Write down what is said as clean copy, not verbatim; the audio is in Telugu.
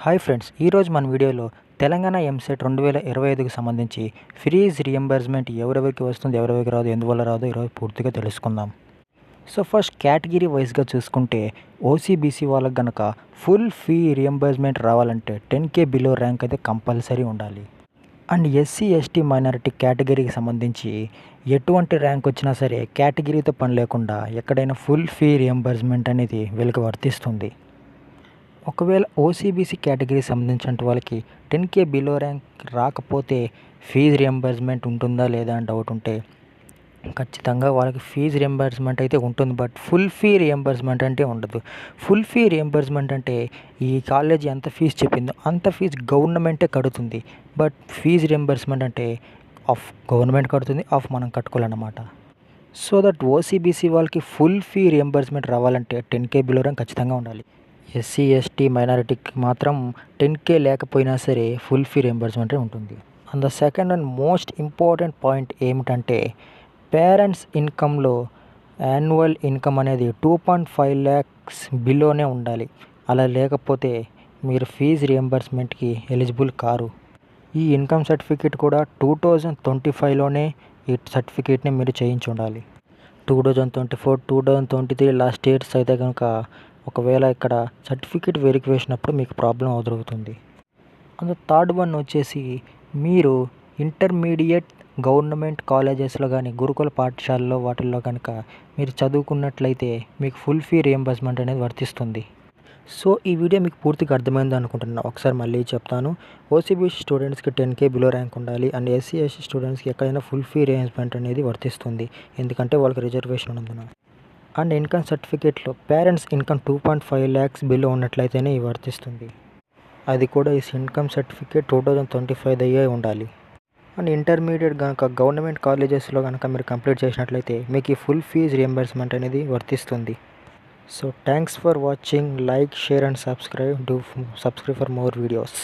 హాయ్ ఫ్రెండ్స్, ఈరోజు మన వీడియోలో తెలంగాణ ఎంసెట్ 2025కి సంబంధించి ఫీజ్ రియంబర్స్మెంట్ ఎవరెవరికి వస్తుంది, ఎవరెవరికి రాదు, ఎందువల్ల రాదు ఈరోజు పూర్తిగా తెలుసుకుందాం. సో ఫస్ట్ కేటగిరీ వైజ్గా చూసుకుంటే ఓసీబీసీ వాళ్ళకి కనుక ఫుల్ ఫీ రియంబర్స్మెంట్ రావాలంటే 10K బిలో ర్యాంక్ అయితే కంపల్సరీ ఉండాలి. అండ్ ఎస్సీ ఎస్టీ మైనారిటీ కేటగిరీకి సంబంధించి ఎటువంటి ర్యాంక్ వచ్చినా సరే కేటగిరీతో పని లేకుండా ఎక్కడైనా ఫుల్ ఫీ రియంబర్స్మెంట్ అనేది వీళ్ళకి వర్తిస్తుంది. ఒకవేళ ఓసీబీసీ కేటగిరీకి సంబంధించిన వాళ్ళకి 10K బిలో ర్యాంక్ రాకపోతే ఫీజు రియంబర్స్మెంట్ ఉంటుందా లేదా అని డౌట్ ఉంటే ఖచ్చితంగా వాళ్ళకి ఫీజు రియంబర్స్మెంట్ అయితే ఉంటుంది. బట్ ఫుల్ ఫీ రియంబర్స్మెంట్ అంటే ఉండదు. ఫుల్ ఫీ రియంబర్స్మెంట్ అంటే ఈ కాలేజ్ ఎంత ఫీజు చెప్పిందో అంత ఫీజు గవర్నమెంటే కడుతుంది. బట్ ఫీజు రియంబర్స్మెంట్ అంటే ఆఫ్ గవర్నమెంట్ కడుతుంది, ఆఫ్ మనం కట్టుకోవాలన్నమాట. సో దట్ ఓసీబీసీ వాళ్ళకి ఫుల్ ఫీ రియంబర్స్మెంట్ రావాలంటే 10K బిలో ర్యాంక్ ఖచ్చితంగా ఉండాలి. ఎస్సీ ఎస్టీ మైనారిటీకి మాత్రం 10K లేకపోయినా సరే ఫుల్ ఫీ రియంబర్స్మెంట్ ఉంటుంది. And the second and most important point ఏమిటంటే పేరెంట్స్ ఇన్కంలో యాన్యువల్ ఇన్కమ్ అనేది 2.5 lakhs బిలోనే ఉండాలి. అలా లేకపోతే మీరు ఫీజు రియంబర్స్మెంట్కి ఎలిజిబుల్ కారు. ఈ ఇన్కమ్ సర్టిఫికేట్ కూడా 2025లోనే ఈ సర్టిఫికేట్ని మీరు చేయించి ఉండాలి. 2024, 2023 లాస్ట్ ఇయర్స్ అయితే కనుక ఒకవేళ ఇక్కడ సర్టిఫికేట్ వెరిఫికేషన్ అప్పుడు మీకు ప్రాబ్లం ఎదురవుతుంది. అండ్ థర్డ్ వన్ వచ్చేసి మీరు ఇంటర్మీడియట్ గవర్నమెంట్ కాలేజెస్లో కానీ గురుకుల పాఠశాలలో వాటిల్లో కనుక మీరు చదువుకున్నట్లయితే మీకు ఫుల్ ఫీ రియంబర్స్మెంట్ అనేది వర్తిస్తుంది. సో ఈ వీడియో మీకు పూర్తిగా అర్థమైంది అనుకుంటున్నాను. ఒకసారి మళ్ళీ చెప్తాను. ఓసీబీసీ స్టూడెంట్స్కి 10K బిలో ర్యాంక్ ఉండాలి. అండ్ ఎస్సీ ఎస్టీ స్టూడెంట్స్కి ఎక్కడైనా ఫుల్ ఫీ రియంబర్స్మెంట్ అనేది వర్తిస్తుంది, ఎందుకంటే వాళ్ళకి రిజర్వేషన్ ఉన్నందున. అండ్ ఇన్కమ్ సర్టిఫికేట్లో పేరెంట్స్ ఇన్కమ్ 2.5 lakhs బిలో ఉన్నట్లయితేనే ఇవి వర్తిస్తుంది. అది కూడా ఈ ఇన్కమ్ సర్టిఫికేట్ 2025 అయ్యే ఉండాలి. అండ్ ఇంటర్మీడియట్ కనుక గవర్నమెంట్ కాలేజెస్లో కనుక మీరు కంప్లీట్ చేసినట్లయితే మీకు ఈ ఫుల్ ఫీజ్ రియంబర్స్మెంట్ అనేది వర్తిస్తుంది. So thanks for watching. Like, share and subscribe. Do subscribe for more videos.